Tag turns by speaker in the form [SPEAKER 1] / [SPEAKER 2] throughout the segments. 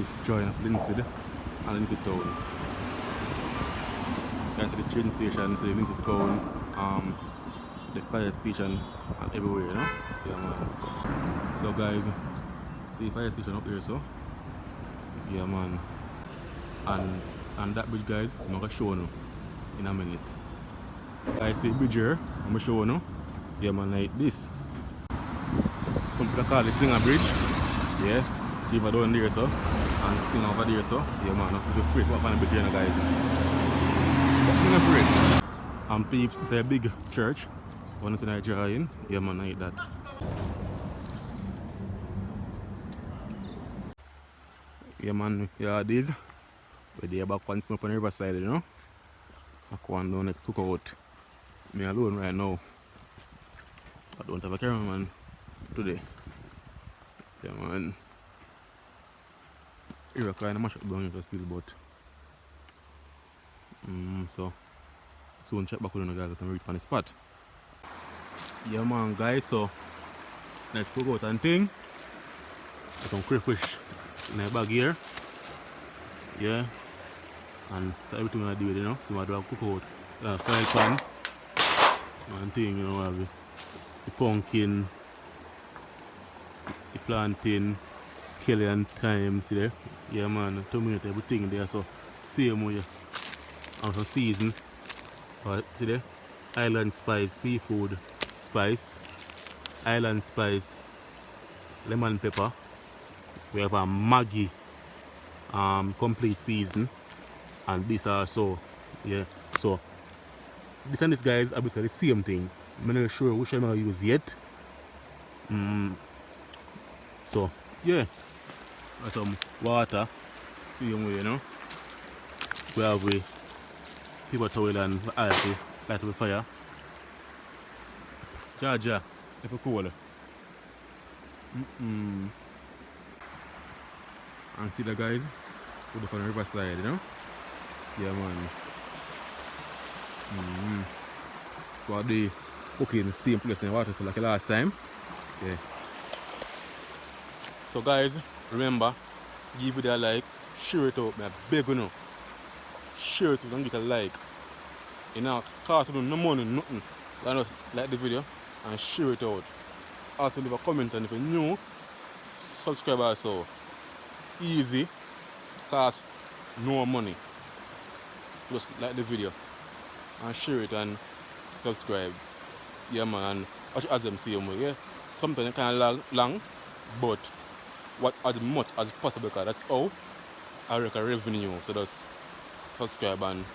[SPEAKER 1] this joint of Linseed and Linseed Town. Guys, the train station, so the Linseed Town, the fire station and everywhere, you know? Yeah man. So guys, see fire station up there, so yeah man. And that bridge, guys, I'm gonna show you in a minute. Guys, see the bridge here, I'm gonna show you. Yeah man, like this. Some people call it Singer Bridge. Yeah, see if I down there, so and sing over there, so yeah man, I'm afraid what kind of bridge here, guys. But I'm afraid. And peeps, it's a big church. Once in Jevaughn, yeah man, I eat that. Yeah man, yeah this. We're there back once more on the riverside, you know. I can't do next cookout. Me alone right now. I don't have a cameraman today. Yeah man. Here I kind of mash up down here still, but so soon check back with you guys that can reach on the spot. Yeah man guys, so let's cook out and thing. Some crayfish in a bag here. Yeah. And so everything I do, you know, so I do a cook out fry pan and thing, you know, have the pumpkin, the plantain, scallion, thyme, see there? Yeah man, tomato, everything there, so same way. And some season. See there? Island spice, seafood spice, island spice, lemon pepper. We have a Maggi complete season, and this also, yeah. So this and this, guys, are basically the same thing. I'm not sure which one I use yet. So yeah, some water, same way, you know. We have paper towel and ice, light up the fire. Jaja, if you cool. And see the guys, put up on the riverside, you know? Yeah man. So they cooking the same place in the water for like the last time. Yeah. So guys, remember, give it a like, share it out, I beg you know. Share it and get a like. You know, cost you no money, nothing. Just like the video and share it out. Also leave a comment, and if you're new, subscribe also. Easy, cost no money. Just like the video and share it and subscribe. Yeah man, and watch as them same way, yeah. Sometimes it kind of long, but what as much as possible, because that's how I reckon revenue. So just subscribe and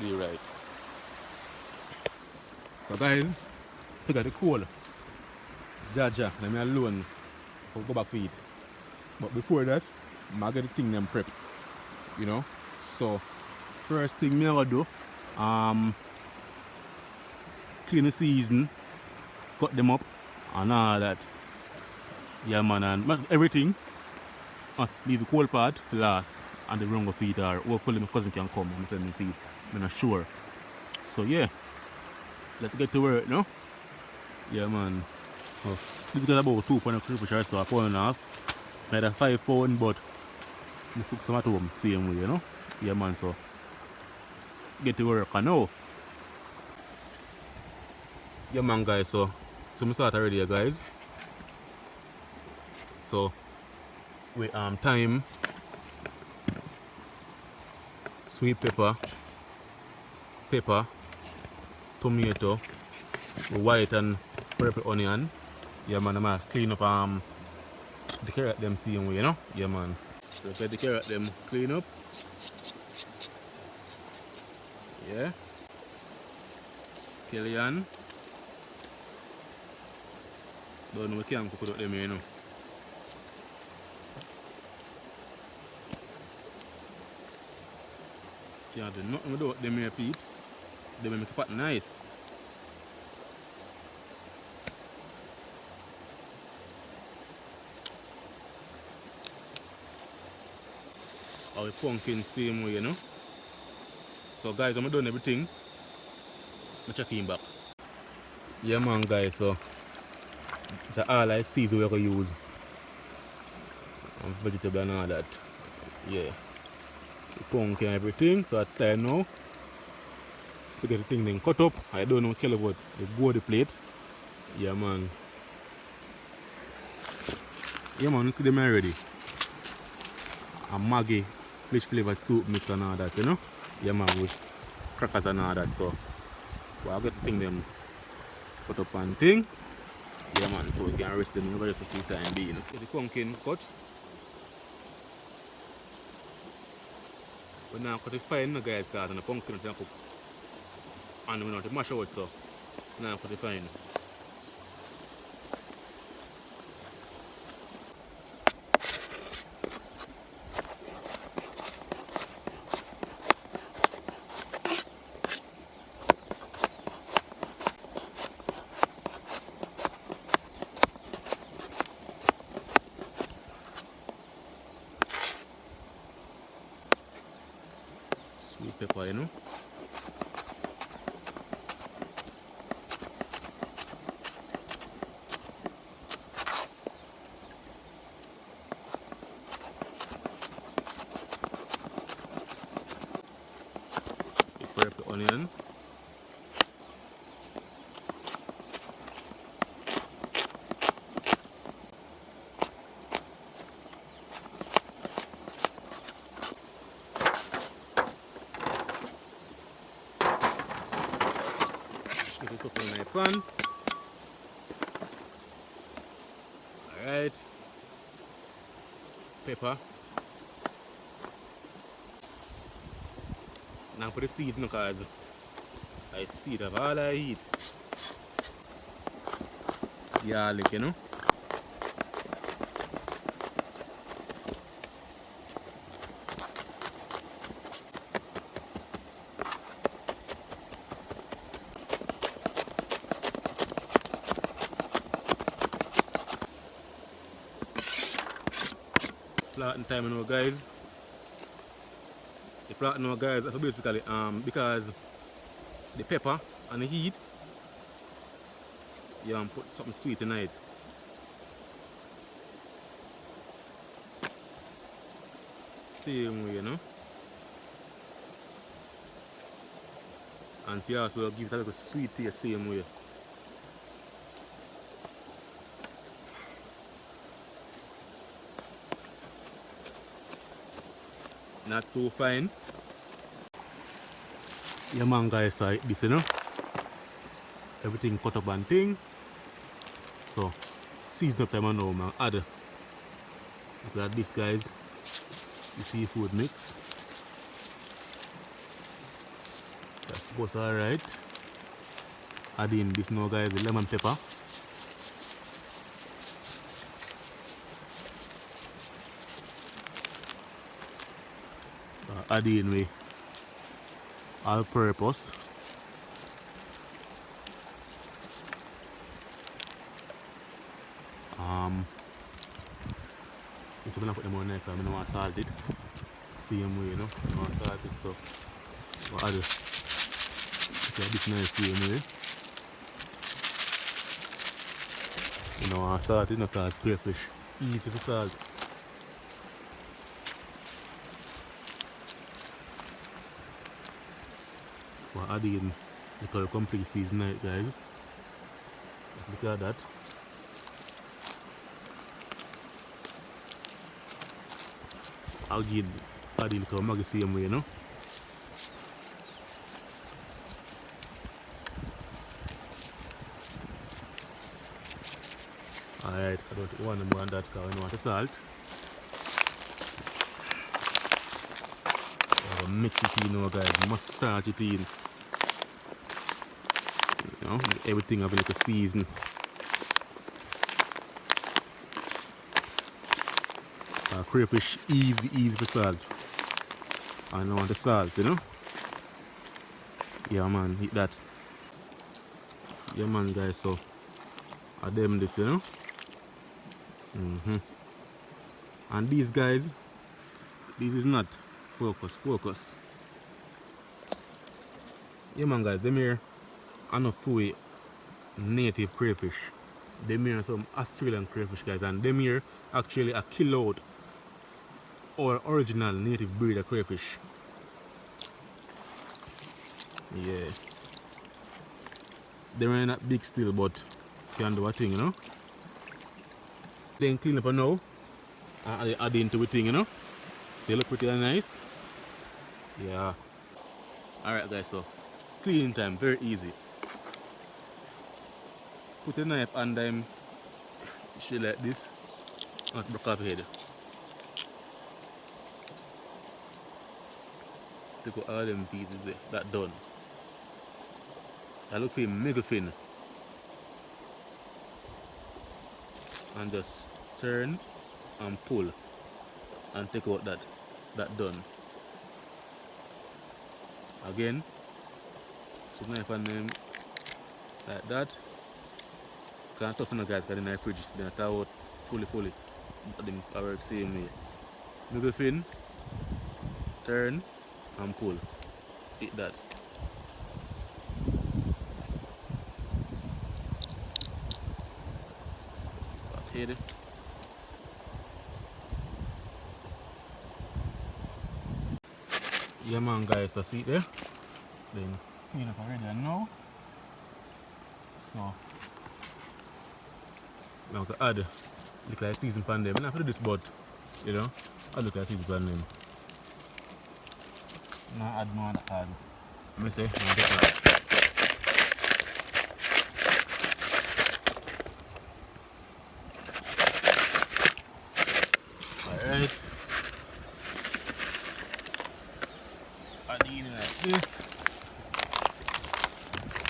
[SPEAKER 1] do right. So guys, look at the coal. Jaja, let me alone. I'll go back for it. But before that, I get the thing them prep. You know? So first thing me I do, clean the season, cut them up and all that. Yeah man, and everything must leave the cold part for last and the wrong feet, or hopefully my cousin can come and send me feet. I'm not sure. So yeah, let's get to work, no? Yeah man. So, this is about 2 pounds of crayfish or so, a pound and a half. Made a 5 pound, but I cook some at home, same way, you know? Yeah man, so get to work, I know. Yeah man guys, so we start already, guys. So we thyme, sweet pepper, tomato, white and purple onion. Yeah man, I'm gonna clean up the carrot them same way, you know? Yeah man. So get the carrot them clean up. Yeah. Scallion. Don't know we can't cook without them here, you know. Can't do nothing without them here, peeps. They make it pot nice. Our pumpkin same way, you know. So guys, I'm done everything. I'm checking back. Yeah man guys, so it's all I see we're gonna use. And vegetable and all that. Yeah. The pumpkin and everything. So I try now to get the thing then cut up. I don't know kill about the body plate. Yeah man. Yeah man, you see them already. A Maggi fish flavored soup mix and all that, you know? Yeah man, with crackers and all that. So I'll get the thing them cut up and thing. Yeah man, so we can rest them over just a few time being. So the pumpkin cut. But now cut it fine guys, because the pumpkin is cook. And we know to mash out, so now cut it fine. Sweet pepper, you know. Prep the onion. Put it up in my pan. Alright. Pepper. Now put the seed in because I seed of all I eat. Garlic, you know. Flatten time, you know, guys. The flatten now, guys, that's basically because the pepper and the heat, you put something sweet in it. Same way, you know. And if you also give it a little sweet taste, same way. Not too fine. Yeah man guys, so this, you know. Everything cut up and thing. So season up time now, man. Add look at this guys. The seafood mix. That's goes alright. Add in this now guys, the lemon pepper. Add in with all purpose. So I'm gonna put them on there because I don't want to salt it. Same way, you know. I don't want to salt it, so I'll add this nice same way. You know, I salt it because crayfish easy to salt. We'll add in the complete season night, guys. Look at that. I'll give add in the Maggi same way, you know. Alright, I don't want more on that because I don't want the salt. So mix it in now guys, must salt it in. You know, everything have a little season. Crayfish easy for salt. I don't want the salt, you know. Yeah man, eat that. Yeah man guys, so I them this, you know. And these guys, this is not focus. Yeah man guys, them here are not fully native crayfish. Them here are some Australian crayfish guys, and them here actually a kilo out our original native breed of crayfish. Yeah. They're not big still, but can do a thing, you know. Then clean up now and add into the thing, you know. So you look pretty nice. Yeah. Alright guys, so cleaning time, very easy. Put a knife on them shit like this. Not broke off head. Take out all them pieces there. That done. I look for him middle fin. And just turn and pull and take out that done. Again, put knife on them like that. Can't toughen the guys because in the fridge then I out fully. But them I work same way. Middle fin, turn and pull. Hit that. Back head. Yeah man guys, so see it there. Then clean up already now. So now to add look like season pan them. I'm not for this but you know, I look like season pan them. Now add more to add. Let me say now get that. Alright. Add it in like this.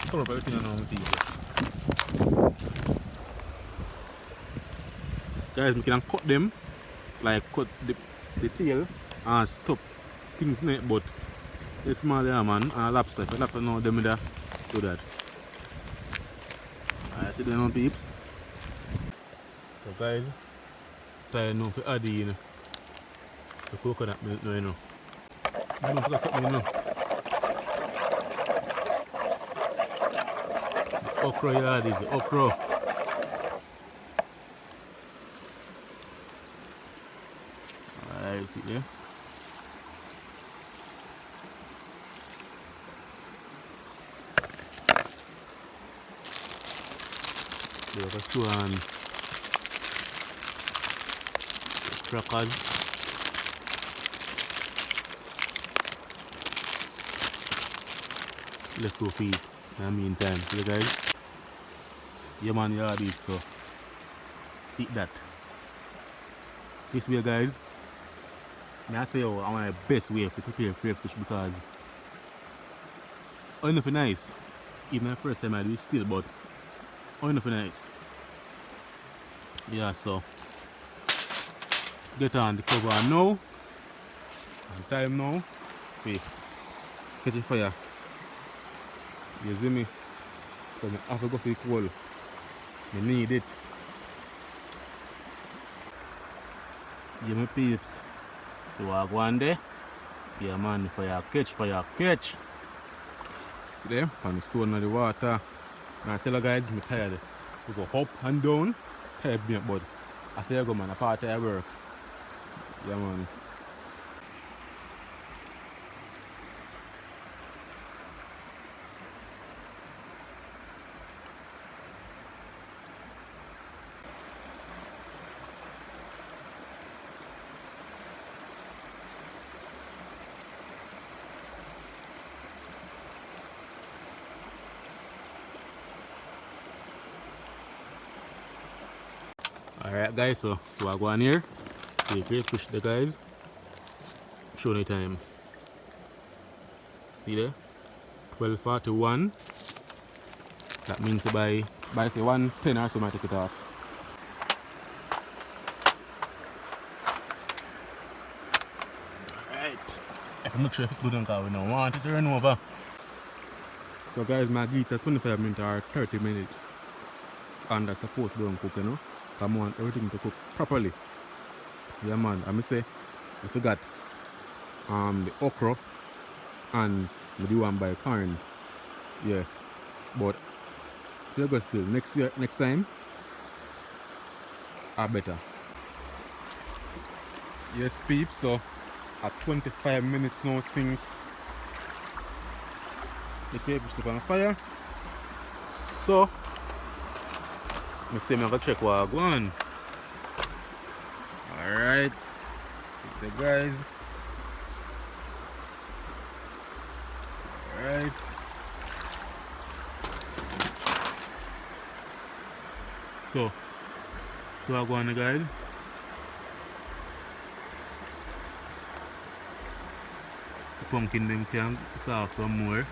[SPEAKER 1] Cover up everything on with these. Guys, we can cut them, like cut the tail and stop things in it, but the small man and lobster, if you lobster now, them do that. I see them on peeps. So guys, time now to add in the coconut milk now, you know. I don't forget something, you know. The okra yard is the okra. Alright, see there. There's a Gwaan crackers. Let's go feed in the meantime. See guys? Yeah man, you are this, so eat that. This way guys, I say I want the best way to prepare crayfish because I know it's nice. Even the first time I do it still, but I know it's nice. Yeah, so get on the cover now. And time now. Wait, catch the fire. You see me? So I have to go for the coal. I need it. Yeah, my peeps. So I go on there. Yeah man, fire catch. There, on the stone of the water. And I tell you guys, I'm tired. We go up and down. Tired me up, but I say I go man, a part of work. Yeah man. Alright guys, so I go on here. See crayfish the guys. Show the time. See there? 12:41. That means by say 1:10 or so I take it off. Alright. I have to make sure if it's good because we don't want it to run over. So guys, my give it 25 minutes or 30 minutes. And that's supposed to don't cook, you know. I want everything to cook properly. Yeah man, I say I forgot the okra and the one by corn. Yeah. But so you go still next time I better. Yes, peeps, so at 25 minutes now since the crayfish is on fire. So, I say I'm gonna check what Gwaan. Alright, the guys. Alright. So what going on, guys? The pumpkin them can serve some more.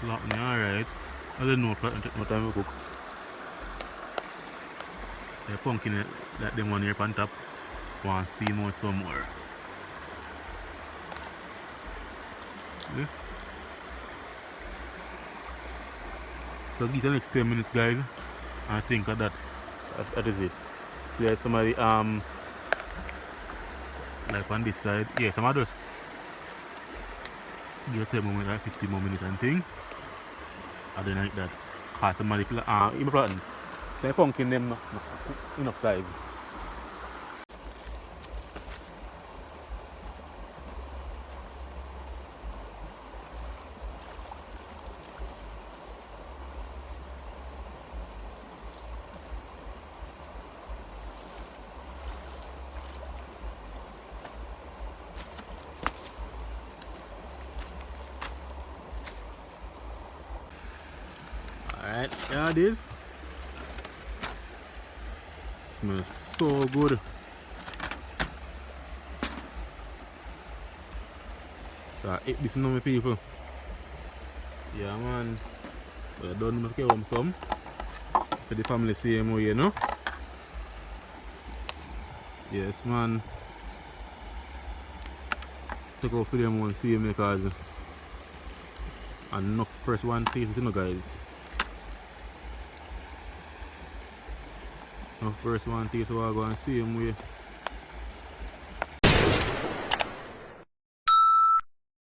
[SPEAKER 1] Lot me alright. I don't know what time we cook. So the pumpkin that them one here on top want steam out some more. Yeah. So give the next 10 minutes, guys. I think of that is it. So there's somebody like on this side. Yeah, some others give 10 more minutes, like 15 more minutes and thing. I don't like that. Cause somebody in my plan. So the pumpkin them not enough, guys. Alright, yeah, it is. Smells so good. So I ate this now, my people. Yeah, man. But I don't make home some. For the family same way, you know. Yes, man. Take out for them one same because enough press one taste, you know, guys. Enough press one taste, so I'll go and see him way.